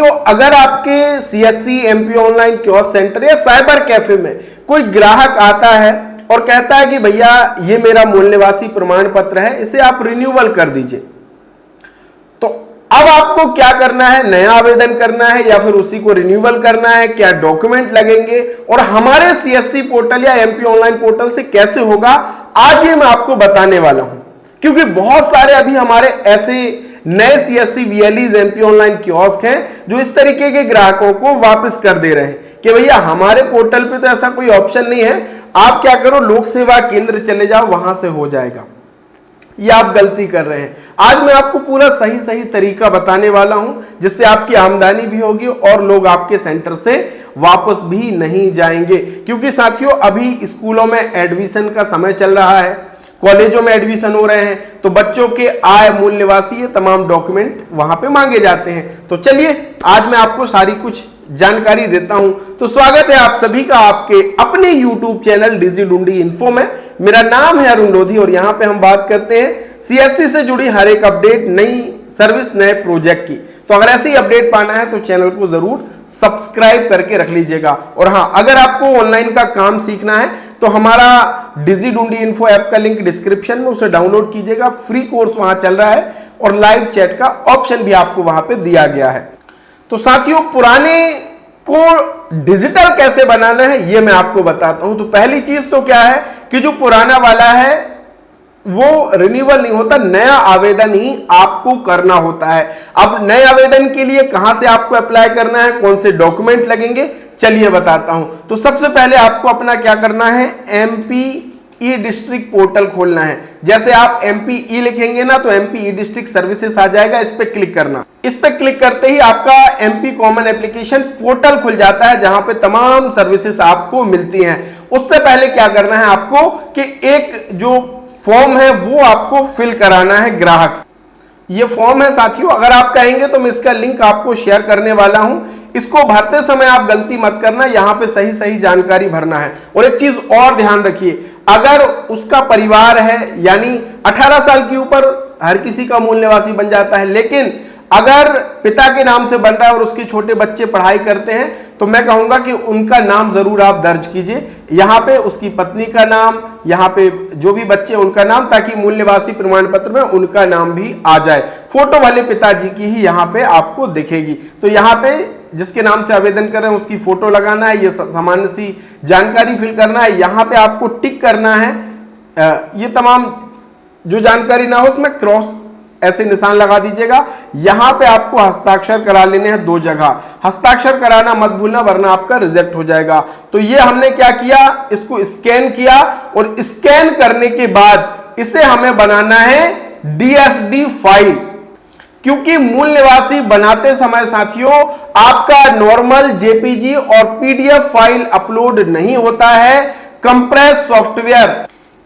साथियों, अगर आपके CSC MP online kiosk centre या साइबर कैफे में कोई ग्राहक आता है और कहता है कि भैया ये मेरा मूल निवासी प्रमाण पत्र है, इसे आप रिन्यूअल कर दीजिए, तो अब आपको क्या करना है? नया आवेदन करना है या फिर उसी को रिन्यूअल करना है? क्या डॉक्यूमेंट लगेंगे और हमारे सीएससी पोर्टल या एमपी ऑनलाइन पोर्टल से कैसे होगा, आज ये मैं आपको बताने वाला हूं। क्योंकि बहुत सारे अभी हमारे ऐसे नए सीएससी वीएलईज एमपी ऑनलाइन कियोस्क हैं जो इस तरीके के ग्राहकों को वापस कर दे रहे हैं कि भैया हमारे पोर्टल पे तो ऐसा कोई ऑप्शन नहीं है, आप क्या करो लोक सेवा केंद्र चले जाओ, वहां से हो जाएगा। ये आप गलती कर रहे हैं। आज मैं आपको पूरा सही तरीका बताने वाला हूं जिससे आपकी आमदनी भी होगी और लोग आपके सेंटर से वापस भी नहीं जाएंगे। क्योंकि साथियों, अभी स्कूलों में एडमिशन का समय चल रहा है, कॉलेजों में एडमिशन हो रहे हैं, तो बच्चों के आय, मूल निवासी, ये तमाम डॉक्यूमेंट वहां पे मांगे जाते हैं। तो चलिए आज मैं आपको सारी कुछ जानकारी देता हूं। तो स्वागत है आप सभी का आपके अपने YouTube चैनल डिजिडुंडी इन्फो में। मेरा नाम है अरुण लोधी और यहां पे हम बात करते हैं सीएससी से जुड़ी हर एक अपडेट, नई सर्विस, नए प्रोजेक्ट की। तो अगर ऐसी अपडेट पाना है तो चैनल को जरूर सब्सक्राइब करके रख लीजिएगा। और हां, अगर आपको ऑनलाइन का काम सीखना है तो हमारा डिजिडुंडी इन्फो ऐप का लिंक डिस्क्रिप्शन में, उसे डाउनलोड कीजिएगा। फ्री कोर्स वहां चल रहा है और लाइव चैट का ऑप्शन भी आपको वहां पे दिया गया है। तो साथियों, पुराने को डिजिटल कैसे बनाना है ये मैं आपको बताता हूं। तो पहली चीज तो क्या है कि जो पुराना वाला है वो रिन्यूअल नहीं होता, नया आवेदन ही आपको करना होता है। अब नए आवेदन के लिए कहां से आपको अप्लाई करना है, कौन से डॉक्यूमेंट लगेंगे, चलिए बताता हूं। तो सबसे पहले आपको अपना क्या करना है, एमपी ई डिस्ट्रिक्ट पोर्टल खोलना है। जैसे आप एमपी ई लिखेंगे ना तो एमपी ई डिस्ट्रिक्ट सर्विसेज आ जाएगा, इस पे क्लिक करना। इस पे क्लिक करते ही आपका एमपी कॉमन एप्लीकेशन पोर्टल खुल जाता है जहां पे तमाम सर्विसेज आपको मिलती हैं। उससे पहले क्या करना है आपको कि एक जो फॉर्म है वो आपको फिल कराना है ग्राहक से। ये फॉर्म है साथियों, अगर आप कहेंगे तो मैं इसका लिंक आपको शेयर करने वाला हूं। इसको भरते समय आप गलती मत करना, यहां पे सही जानकारी भरना है। और एक चीज और ध्यान रखिए, अगर उसका परिवार है यानी 18 साल के ऊपर हर किसी का मूल निवासी बन जाता है, लेकिन अगर पिता के नाम से बन रहा है और उसके छोटे बच्चे पढ़ाई करते हैं तो मैं कहूंगा कि उनका नाम जरूर आप दर्ज कीजिए। यहां पे उसकी पत्नी का नाम, यहां पे जो भी बच्चे उनका नाम, ताकि मूल निवासी प्रमाण पत्र में उनका नाम भी आ जाए। फोटो वाले पिताजी की ही यहां पे आपको दिखेगी। तो यहां पे जिसके नाम से आवेदन कर रहे हैं उसकी फोटो लगाना है, ये सामान्य सी जानकारी फिल करना है। यहां पे आपको टिक करना है, ये तमाम जो जानकारी ना हो उसमें क्रॉस ऐसे निशान लगा दीजिएगा। यहां पे आपको हस्ताक्षर करा लेने हैं 2 जगह। हस्ताक्षर कराना मत भूलना वरना आपका रिजेक्ट हो जाएगा। तो ये हमने क्या किया, इसको स्कैन किया और स्कैन करने के बाद इसे हमें बनाना है डीएसडी फाइल। क्योंकि मूल निवासी बनाते समय साथियों आपका नॉर्मल जेपीजी और पीडीएफ फाइल अपलोड नहीं होता है, कंप्रेस सॉफ्टवेयर,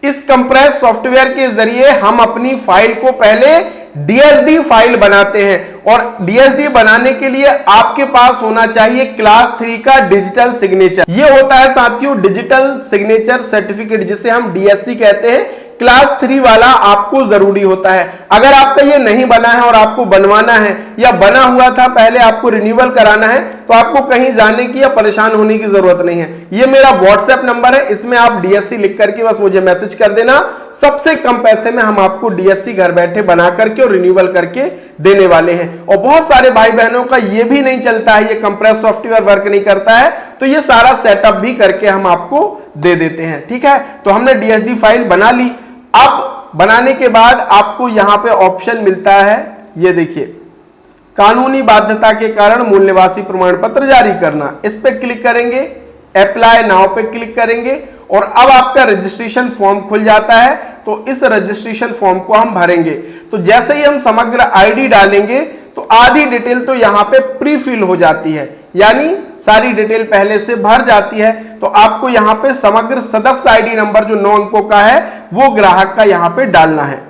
इस कंप्रेस सॉफ्टवेयर के जरिए हम अपनी फाइल को पहले डीएसडी फाइल बनाते हैं। और डीएसडी बनाने के लिए आपके पास होना चाहिए क्लास 3 का डिजिटल सिग्नेचर। ये होता है साथियों डिजिटल सिग्नेचर सर्टिफिकेट, जिसे हम डीएससी कहते हैं। क्लास 3 वाला आपको जरूरी होता है। अगर आपका ये नहीं बना है और आपको बनवाना है या बना हुआ था पहले आपको रिन्यूअल कराना है तो आपको कहीं जाने की या परेशान होने की जरूरत नहीं है। ये मेरा व्हाट्सएप नंबर है, इसमें आप डीएससी लिख करके बस मुझे मैसेज कर देना। सबसे कम पैसे में हम आपको डीएससी घर बैठे बना करके और रिन्यूअल करके देने वाले हैं। और बहुत सारे भाई बहनों का ये भी नहीं चलता है, ये कंप्रेस सॉफ्टवेयर वर्क नहीं करता है, तो ये सारा सेटअप भी करके हम आपको दे देते हैं। ठीक है, तो हमने डीएसडी फाइल बना ली। अब बनाने के बाद आपको यहां पे ऑप्शन मिलता है, ये देखिए, कानूनी बाध्यता के कारण मूल निवासी प्रमाण पत्र जारी करना। इस पे क्लिक करेंगे, अप्लाई नाउ पे क्लिक करेंगे और अब आपका रजिस्ट्रेशन फॉर्म खुल जाता है। तो इस रजिस्ट्रेशन फॉर्म को हम भरेंगे। तो जैसे ही हम समग्र आईडी डालेंगे तो आधी डिटेल तो यहां पे प्री फिल हो जाती है, यानी सारी डिटेल पहले से भर जाती है। तो आपको यहां पे समग्र सदस्य आईडी नंबर जो 9 अंकों का है वो ग्राहक का यहां पे डालना है।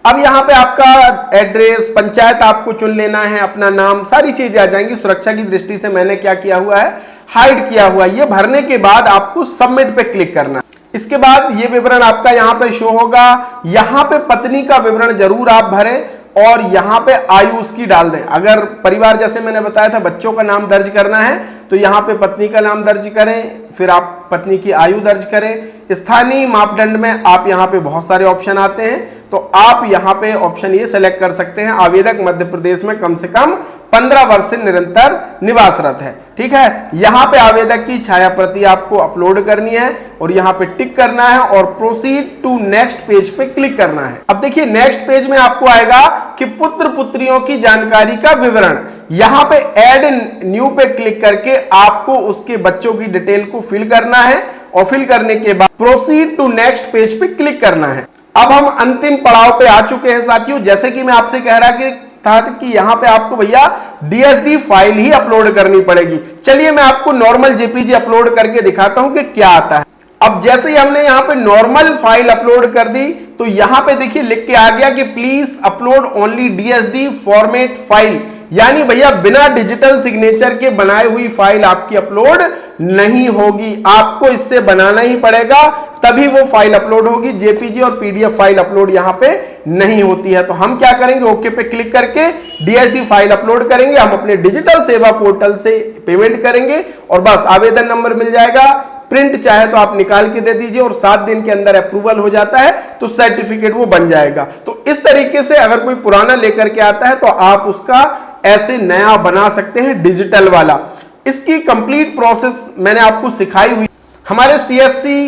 अब यहां पे आपका एड्रेस, पंचायत आपको चुन लेना है, अपना नाम, सारी चीजें आ जाएंगी। सुरक्षा की दृष्टि से मैंने क्या किया हुआ है, हाइड किया हुआ है। ये भरने के बाद आपको सबमिट पे क्लिक करना है। इसके बाद ये विवरण आपका यहां पे शो होगा। यहां पे पत्नी का विवरण जरूर आप भरें, और यहाँ पे आयु उसकी डाल दें। अगर परिवार जैसे मैंने बताया था बच्चों का नाम दर्ज करना है तो यहाँ पे पत्नी का नाम दर्ज करें, फिर आप पत्नी की आयु दर्ज करें। स्थानीय मापदंड में आप यहाँ पे बहुत सारे ऑप्शन आते हैं, तो आप यहाँ पे ऑप्शन ये सेलेक्ट कर सकते हैं, आवेदक मध्य प्रदेश में कम से कम 15 वर्ष से निरंतर निवासरत है। ठीक है, यहाँ पे आवेदक की छाया प्रति आपको अपलोड करनी है और यहाँ पे टिक करना है और प्रोसीड टू नेक्स्ट पेज पे क्लिक करना है। अब देखिए नेक्स्ट पेज में आपको आएगा कि पुत्र पुत्रियों की जानकारी का विवरण। यहाँ पे ऐड न्यू पे क्लिक करके आपको उसके बच्चों की डिटेल को फिल करना है और फिल करने के बाद प्रोसीड टू नेक्स्ट पेज पे क्लिक करना है। अब हम अंतिम पड़ाव पे आ चुके हैं साथियों। जैसे कि मैं आपसे कह रहा कि यहाँ पे आपको भैया DSD फाइल ही अपलोड करनी पड़ेगी। चलिए मैं आपको नॉर्मल JPG अपलोड करके दिखाता हूं कि क्या आता है। अब जैसे ही हमने यहाँ पे नॉर्मल फाइल अपलोड कर दी तो यहाँ पे देखिए लिख के आ गया कि please upload only DSD format file, यानी भैया बिना डिजिटल सिग्नेचर के बनाई हुई फाइल आपकी अपलोड नहीं होगी, आपको इससे बनाना ही पड़ेगा तभी वो फाइल अपलोड होगी। JPG और PDF फाइल अपलोड यहाँ पे नहीं होती है। तो हम क्या करेंगे, ओके पे क्लिक करके DSD फाइल अपलोड करेंगे। हम अपने डिजिटल सेवा पोर्टल से पेमेंट करेंगे और बस आवेदन नंबर मिल जाएगा। प्रिंट चाहे तो आप निकाल के दे दीजिए और 7 दिन के अंदर अप्रूवल हो जाता है तो सर्टिफिकेट वो बन जाएगा। तो इस तरीके से अगर कोई पुराना लेकर के आता है तो आप उसका ऐसे नया बना सकते हैं डिजिटल वाला। इसकी कंप्लीट प्रोसेस मैंने आपको सिखाई हुई हमारे CSC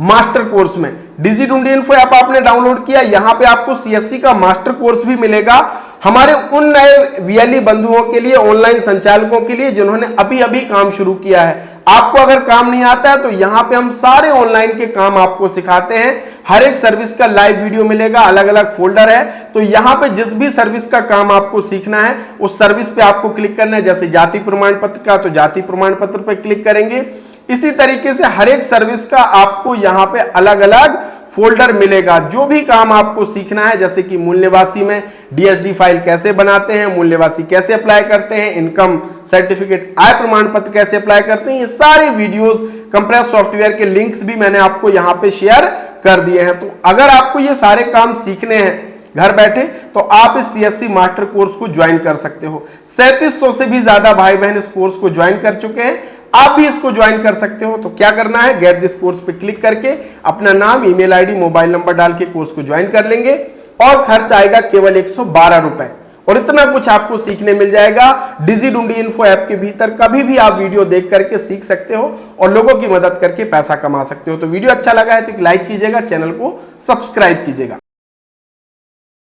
मास्टर कोर्स में। डिजिटल इन्फो ऐप आपने डाउनलोड किया, यहाँ पे आपको CSC का मास्टर कोर्स भी मिलेगा हमारे उन नए VLE बंधुओं के लिए, ऑनलाइन संचालकों के लिए जिन्होंने अभी अभी काम शुरू किया है। आपको अगर काम नहीं आता है तो यहाँ पे हम सारे ऑनलाइन के काम आपको सिखाते हैं। हर एक सर्विस का लाइव वीडियो मिलेगा, अलग अलग फोल्डर है। तो यहाँ पे जिस भी सर्विस का काम आपको सीखना है उस सर्विस पे आपको क्लिक करना है। जैसे जाति प्रमाण पत्र का तो जाति प्रमाण पत्र पे क्लिक करेंगे। इसी तरीके से हर एक सर्विस का आपको यहाँ पे अलग अलग फोल्डर मिलेगा। जो भी काम आपको सीखना है, जैसे कि मूल निवासी में DSD फाइल कैसे बनाते हैं, मूल निवासी कैसे अप्लाई करते हैं, इनकम सर्टिफिकेट आय प्रमाण पत्र कैसे अप्लाई करते हैं, ये सारे वीडियोस कंप्रेस सॉफ्टवेयर के लिंक्स भी मैंने आपको यहाँ पे शेयर कर दिए हैं। तो अगर आपको ये सारे काम सीखने हैं घर बैठे तो आप इस CSC मास्टर कोर्स को ज्वाइन कर सकते हो। 3700 से भी ज्यादा भाई बहन इस कोर्स को ज्वाइन कर चुके हैं, आप भी इसको ज्वाइन कर सकते हो। तो क्या करना है, गेट दिस कोर्स पे क्लिक करके अपना नाम, ईमेल आईडी, मोबाइल नंबर डाल के कोर्स को ज्वाइन कर लेंगे और खर्च आएगा केवल 112 रुपए और इतना कुछ आपको सीखने मिल जाएगा। डिजिटल इन्फो ऐप के भीतर कभी भी आप वीडियो देख करके सीख सकते हो और लोगों की मदद करके पैसा कमा सकते हो। तो वीडियो अच्छा लगा है तो लाइक कीजिएगा, चैनल को सब्सक्राइब कीजिएगा।